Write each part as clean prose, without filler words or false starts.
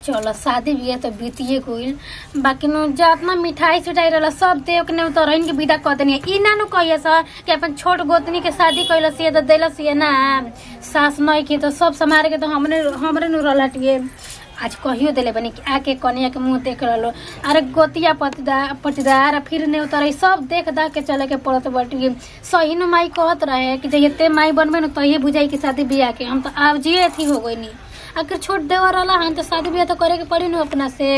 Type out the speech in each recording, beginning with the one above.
चलो शादी बिया तो बीतिए गइल। बाकी नु जितना मिठाई सिठाई रहला सब दे के ने तो रहन के विदा कर देनी। ई ना नु कहिए सा कि अपन छोट गोतनी के शादी कइलस ये तो देलस ये ना सास नहीं की तो सब समारे के तो हमरे नु रहलटिए। आज कहियो देले बनी कि आके कन्या के मुंह देख रहलो। अरे गोतिया पटीदार फिर ने उतर सब देख दा के चले के पड़त बटिए। सही नु माई कहत रहे कि जते माई बनबे न तहिए बुझाई कि शादी बियाह के हम तो अब जिए थी हो गइनी। अगर छोट देवर वाला हम तो शादी बियाह तो करे के पड़ी न अपना से।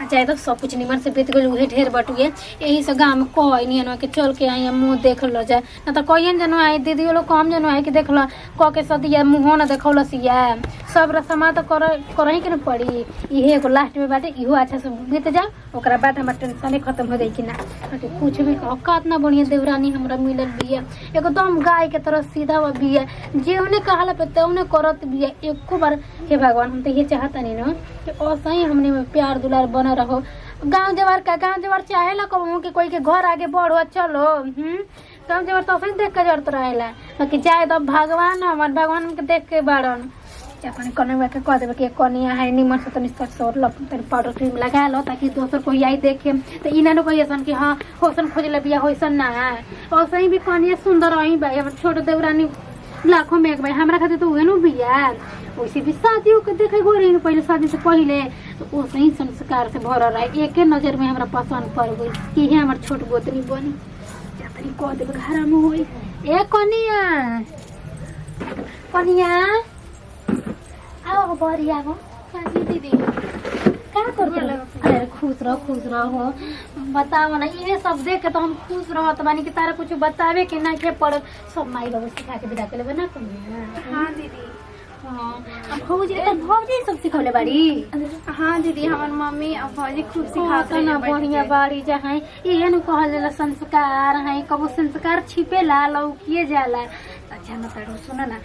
अच्छा तो सब कुछ निमन से बीत गइल उहे ढेर बटुए। यही से गाँव में कह नहीं के चल के आई मुँह देख लो जाए ना तो कहिए जनो आई दीदी लोग कम जनो आई कि देख लो कह के सदिया मुँह न देखौलस या सब रसमा तो करही के न पड़ी। इहे एगो लास्ट में बाटे इहो अच्छा से बीत जाओ ओकरा बाद हमार टेंशन खत्म हो जाई कि ना। कुछ भी कहो कितना बढ़िया देवरानी हमरा मिलल बिया एकदम गाय के तरह सीधा व बिया जे उन्हें कहला पे ते उन्हें करत बिया। एको बार हे भगवान हम तो ये चाहता नहीं न कि ऐसा ही हमने में प्यार दुलार बना रहो। गाँव जवार चाहेला कहूँ कि कोई के घर आगे बढ़ो चलो गाँव जवार तो ऐसे देख के जरूरत रहेला कि जाए तो भगवान हमार भगवान के देख के बाड़न अपन कन्या के कह देवे कि कन्या है निमन से तनी सर तनी पाउडर क्रीम लगा लो ताकि दोसर कोई आई देखे तो इना न कहिए कि हाँ होसन खोज ले बिया होसन ना है। और ही भी कन्या सुंदर रही भाई हमर छोट देवरानी लाखों में एक भाई हमरा खातिर तो उहे नु बिया। वैसे भी शादियों के देखे गो रही पहले शादी से पहले तो वैसे ही संस्कार से भरल रहे। एक नजर में हमरा पसंद पड़ गई कि हे हमर छोट गोतनी बनी तनी कह देवे घर में होई ए कन्या आओ बरिया हो दीदी क्या कर अरे खुश रहो बताओ ना ये सब देख के तो हम खुश रहो तो बानी कि तारा कुछ बतावे के ना के पड़ सब माई बाबू सिखा के विदा कर लेबे ना कन्या। हाँ दीदी हाँ भौजी सब सिखौले बाड़ी। हाँ दीदी हमार मम्मी और भौजी खूब सिखाते ना बढ़िया बाड़ी जहाँ ये न कहल जाला संस्कार है कबो संस्कार छिपेला लौकिए जाला। अच्छा ना तारो सुना ना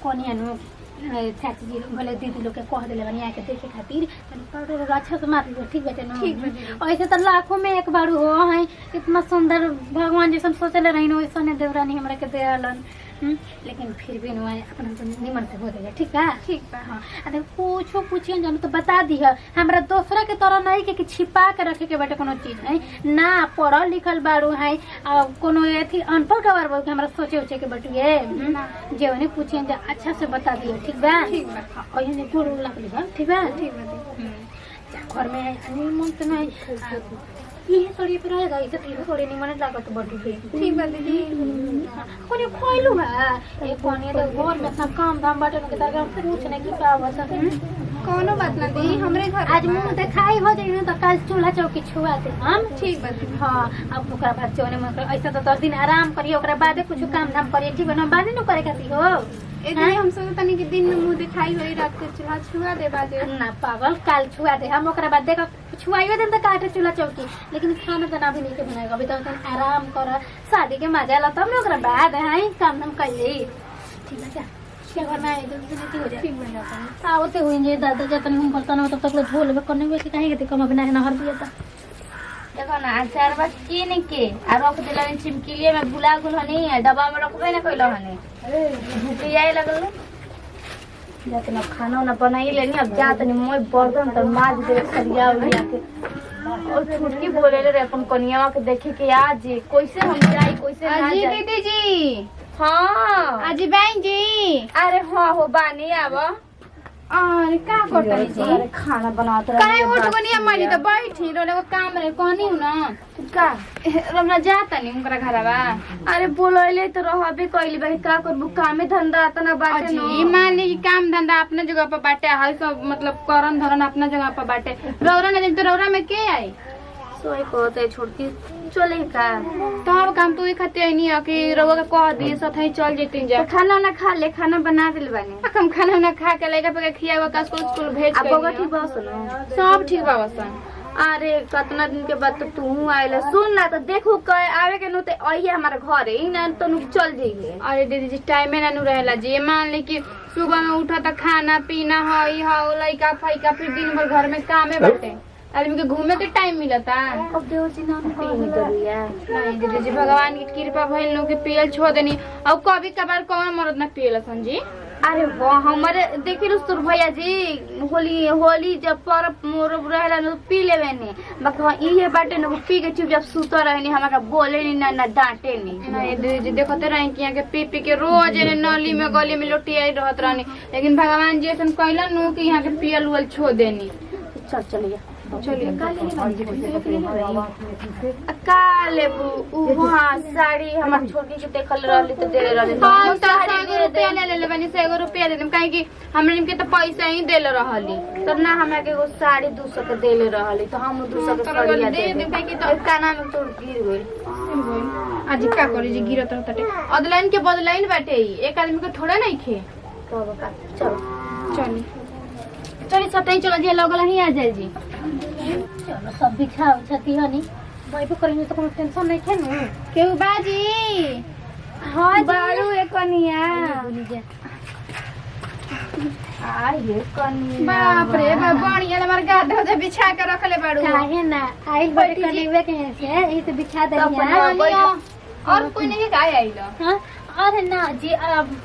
कन्या नु चाची जी बोले दीदी लोग के कह दिले बनी आके देखे खातिर पाउडर अच्छा से मार लो ठीक बाटे ना। ठीक बाटे ऐसे तो लाखों में एक बार हो है इतना सुंदर भगवान जैसा सोचले रही वैसा ने देवरानी हमरा के देलन लेकिन फिर भी नु अपन निमन से हो जाए ठीक है। ठीक बा हाँ अरे पूछो पूछिए जानो तो बता दिह हमरा दूसरा के तरह नहीं कि छिपा के रखे के बाटे कोनो चीज है ना पढ़ल लिखल बारू है कोनो एथी अनपढ़ गवार बारू हमरा सोचे उचे के बटुए जे उन्हें पूछिए जा अच्छा से बता दियो ठीक बा। ठीक बा और ये गोड़ लागली बा ठीक बा ठीक बा घर में निमन से नहीं ये थोड़ी पर रहेगा इसे तीनों थोड़ी निमन लागत बटुए। ठीक बा दीदी कोने खोइलू है एक कोने तो घर में सब काम धाम बाटे के तरह पूछ नहीं की का बता कोनो बात ना दी हमरे घर आज मुंह दिखाई हो जाई तो कल चूल्हा चौकी छुआ दे हम ठीक बा दीदी। हां अब ओकरा बाद चोने में ऐसा तो 10 दिन आराम करिए ओकरा बाद कुछ काम धाम करिए ठीक है ना बाद न करे खाती हो एक दिन हम सोचे तनी कि दिन में मुंह दिखाई होई रात के चूल्हा छुआ दे बाजे ना पागल कल छुआ दे हम ओकरा बाद देखो छुआइयो दिन तो काटे चूल्हा चौकी लेकिन खाना तो ना भी नहीं के बनाएगा अभी तो आराम कर शादी के मजा ला तब ना ओकरा बाद है काम धाम कर ले ठीक है क्या क्या करना है जल्दी हो जाए ठीक बन जाता आवते हुई जे दादा जतन हम बर्तन हो तब तक धो लेबे करने में काहे के कम बिना नहर दिया था देखो ना अचार बस कीन के आ रख देला चिमकीलिए में भुला गुल हनी डब्बा में रखबे ना कइलो हनी भूख जाए लगल जाते ना खाना ना बनाई लेनी अब जात नहीं मोय बर्तन तो माज दे सरिया उलिया के और छुटकी बोले रे अपन कनिया के देखे के आज कैसे हम जाई कैसे ना अजी जाई। दीदी जी हां अजी बहन जी अरे हां हो बानी आवा अरे का करतनी जी अरे खाना बनात रहे काहे उठ गनी मारी तो बैठी रोले काम रे कहनी हूं ना का रमना जाता नहीं उनकरा घरवा अरे बोलैले तो रहबे कइली भाई का करबू कामे धंधा तना बाटे अजी न मान ली काम धंधा अपने जगह पर बाटे है सब मतलब करन धरन अपना जगह पर बाटे रौरा ना तो रौरा में के आई सोई कहते छोड़ती चले का तब काम तो खाते नहीं है कि रौरा का कह दिए सथई चल जेतिन जा तो खाना ना खा ले खाना बना दिल बानी हम खाना ना खा के लेके पे खियावा का स्कूल भेज अब के बगा ठीक बस न सब ठीक बा बसन अरे कितना दिन के बाद तो तू आइले सुन ना तो देखो कहे आवे के न तो आइए हमारे घर ही ना तो नु चल जाइए। अरे दीदी जी टाइम में ना नु रहेला जी मान ली कि सुबह में उठा तो खाना पीना हई हाउ लइका फइका फिर दिन भर घर में कामे बाटे आदमी के घूमे के टाइम मिलता। अब देव जी ना पी दरिया नहीं दीदी जी भगवान की कृपा भइल नो के पियल छोड़ देनी अब कभी कभार कौन मरद ना पियला सन जी अरे वाह हमारे देखी रुस्तुर भैया जी होली जब पर्व मोर रहेला न पी लेवे ने बाकी इहे बाटे न पी के चुपचाप सुत रहे ने हमरा बोले नी ना डांटे नी नहीं दीदी देखते रहे कि यहाँ के पी के रोज एने नली में गली में लोटिया रहत रहनी, लेकिन भगवान जी ऐसा कहला नु कि यहाँ के पियल उल छोड़ देनी। चल चलिए चलिए काले वहाँ साड़ी हमार छोटी के देखल रहली तो दे रहली हम तो 100 रुपया ले ले बनी 100 रुपया दे देम काहे कि हमरे इनके तो पैसा ही देले रहली। तब ना हमरा के एगो साड़ी 200 के देले रहली तो हम 200 के साड़ी दे देम काहे कि तो का नाम तो गिर गइल। आज का करी जी गिरत रहते अदलाइन के बदलाइन बाटे ही एक आदमी को थोड़ा नहीं खे। तब का चल चली चली सतई चलो जी लगल ही आ जाए जी। चलो सब बिछा छती हनी भाई करेंगे तो कोनो टेंशन नहीं थे नु केहू बाजी हां बारू एकनिया आई रे कनी बाप रे बाप बढ़िया हमार गाधा से बिछा के रखले बाड़ू। काहे ना आइल बड़ी कनेवे के से ई तो बिछा देलिया और कोई नहीं का आइल। हां अरे ना जी अब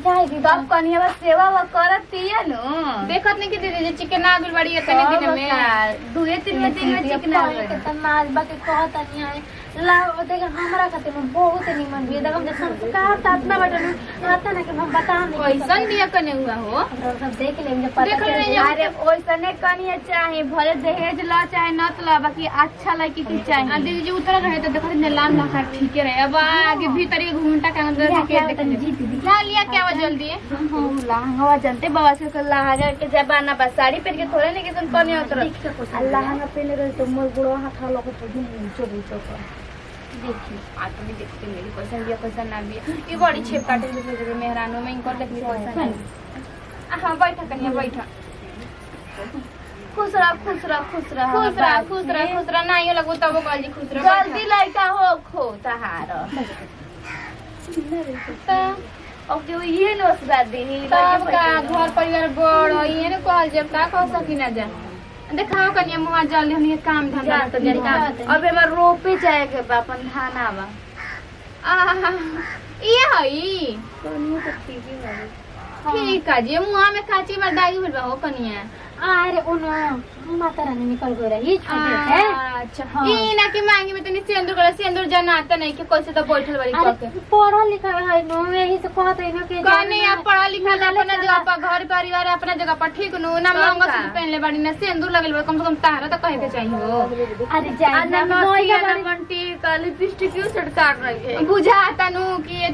जाई दी तब कनिया सेवा व करत पिया नु देखत नहीं कि दीदी चिकन आगुल बड़ी इतने दिन में दुए तीन में चिकन आ गए त माल बाकी कहत नहीं है ला देख हमरा खातिर में बहुत निमन भी देखम जे संस्कार त अपना बटन आता ना कि हम बता नहीं कैसन दिया कने हुआ हो सब देख ले मुझे पता देख ले चल अरे ओइसने कनिया चाहे भले दहेज ला चाहे नत ला बाकी अच्छा लड़की की चाहिए। दीदी जी उतर रहे तो देखो ने लाल लखा ठीक रहे अब आगे भीतर एक घंटा के अंदर के देख ला लिया क्या हुआ जल्दी लहंगा जानते बाबा से लहंगा के जमाना बस साड़ी पहन के थोड़े नहीं किसन कनिया उतर लहंगा पहने रहे तो मोर गुड़ो हाथ लगे तो दिन नीचे नीचे देखी आदमी देखते मेरी कैसन दिया कैसन ना भी ये बड़ी छेप काटे जैसे मेहरानो में इनको देखनी कैसन। हां बैठा कनिया बैठा खुश रह खुश रह खुश रह खुश रह खुश रह खुश रह नहीं लगो तब कल जी खुश रह जल्दी लड़का हो खो तहार अब जो ये नोसदा दी तब का घर परिवार बड़ ये ने कहल जब का कह सकी ना जा देखाओ कनिया मुहा जल्दी हमनी काम धंधा तो जरिका अब हमार रोपे जाए के बा अपन धाना बा आहा ये हई कनिया तो ठीक है ठीक है जी मुहा में काची बार दागी भरबा हो कनिया अरे उन माता रानी निकल गई रही छोटे है अच्छा हाँ। ई ना कि मांगी में तनी सिंदूर कर सिंदूर जनाता नहीं कि कैसे तो बैठल बड़ी अरे के पढ़ा लिखा है नो यही से कहत है नो कि कनिया पढ़ा लिखा अपना जगह पर घर परिवार अपना जगह पर ठीक नु ना मंगल सूत्र पहनले बाड़ी ना सिंदूर लगल बा कम से कम तारा तो कहे के चाहिए हो अरे जाए ना नोई का बंटी का लिपस्टिक क्यों छिड़काट रही है बुझाता नु कि ये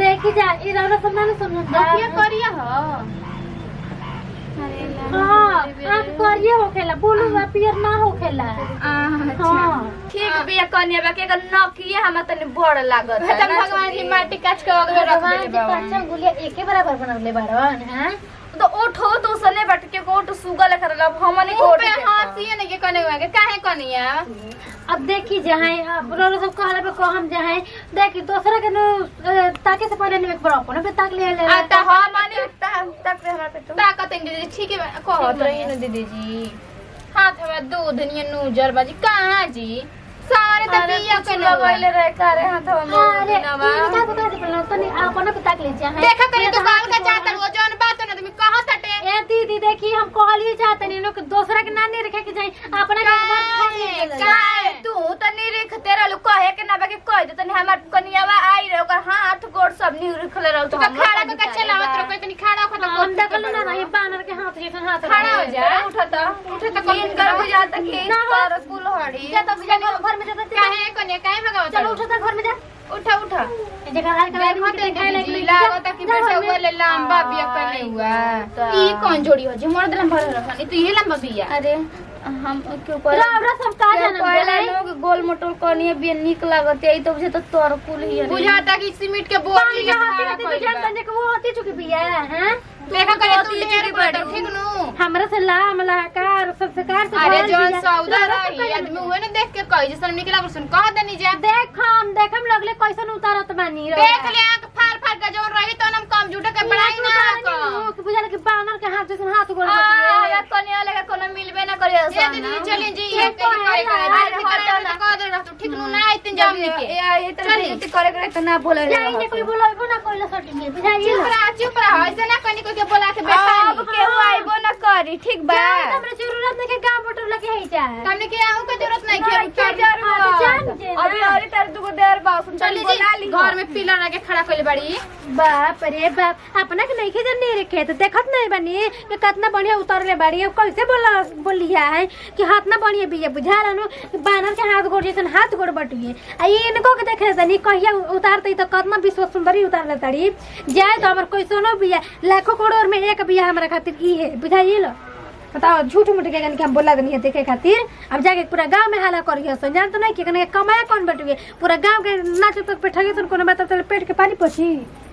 देखी जा ई रौरा सब ना समझ जा क्या करिया हो हां आप करिए होखेला बोलू बा पियर ना होखेला अच्छा हां ठीक बिया कनिया बा के नकिए हम तने बड़ लागत है तब भगवान जी माटी काट के अगले रख भगवान देले जी बाबा कच्चा गुलिया एके बराबर बनवले बारन हैं तो ओठो तो सने बट के कोट सुगा लेकर अब हमने मुंह पे हाथी नहीं के कने हुआ के काहे कनिया अब देखी जहां अब रोरो सब कहले पे कहम जहां देखी दूसरा के नु ताके से पहले ने एक बार अपन पे ताक ले ले आता हमने तक हमरा पे तो ताकत दीदी ठीक है कहत रही न दीदी जी हाथ में दूध नियन नूजर बाजी कहां जी सारे त पिया के लगैले रहे करे हाथ में अरे इनका बता दे पहले तो नहीं अपन पे ताक ले जा देखा करे तो गाल का जाता वो जौन बात न तुम कहत हटे ए दीदी देखी हम कहली चाहते नहीं लोग दूसरा के नानी रखे के जाई अपना के काहे तू तनी रिख तेरा लोग कहे के ना बाकी कह दे तनी हमर कनियावा आई रे ओकर हाथ गोड़ सब नी रिखले रहल तो हम खड़ा के चलावत रहो तनी खड़ा खड़ा हम देखल ना ये बानर के हाथ जैसे हाथ खड़ा हो जा उठता कम कर बुझाता कि कर स्कूल हड़ी जा तो घर में जा काहे कने काहे भगावत चलो उठा घर में जा उठा उठा ये जगह हाल करा देखो ते खाई लागत कि पैसा वाले लंबा बिया कने हुआ ई कौन जोड़ी हो जे मोर दलम भर रखनी तो ये लंबा बिया अरे हम के ऊपर रावरा सब का जाना पहले लोग गोल मोटल कनिए भी निक लागत है तो बुझे तो तोर कुल ही है बुझाता कि सीमेंट के बोरी पानी का हाथी का जान बने के वो होती चुकी बिया हैं देखा करे तू ढेर बड़ ठीक नु हमरा से लाम लाकार संस्कार से अरे जौन सौदा रही आदमी हुए ना देख के कहि जैसन निकला सुन कह देनी जा देखम लगले कैसन उतारत बानी रे देख ले आंख फाड़ फाड़ के जौन रही तो हम कम झूठे के पढ़ाई ना बुझाला कि बानर के हाथ जैसे हाथ गोड़ आ कनिया लगा कोनो मिलबे ना करे ये दीदी चलिए जी ये करे कह दे रह ठीक नु ना आइते जाम के ये तो करे करे तो ना बोले जाइने कोई बोलबो ना कइला सटिए बुझाइए चुप रह ऐसे ना कनी कोई के बोला के बेटा अब केहू आइबो ना करी ठीक बा हमरा जरूरत नहीं के गांव बटोर लगे है जा हमने के आऊ के जरूरत नहीं के अभी और तार दुगो देर बा सुन चली जी घर में पिलर लगे खड़ा कइले बड़ी बाप रे बाप अपना के नहीं के जन नहीं रखे तो देखत नहीं बनी कि कितना बढ़िया उतरले बाड़ी कैसे बोलिया है कि हाथ ना बढ़िया बिया बुझा रहनु बानर के हाथ गोड़ जैसन हाथ गोड़ बटुए आ ये इनको के देखे तनी कहिया उतारते तो कितना विश्व सुंदरी उतार ले तड़ी जाए तो हमर कोई सोनो बिया लाखों करोड़ में एक बिया हमरा खातिर ई है बुझाइए लो बताओ झूठ मूठ के कन के हम बोला दनी देखे खातिर अब जाके पूरा गांव में हाला करियो सो जान तो नहीं कि कने कमाया कौन बटुए पूरा गांव के नाच तक पे ठगे सुन कोनो बात पेट के पानी पोछी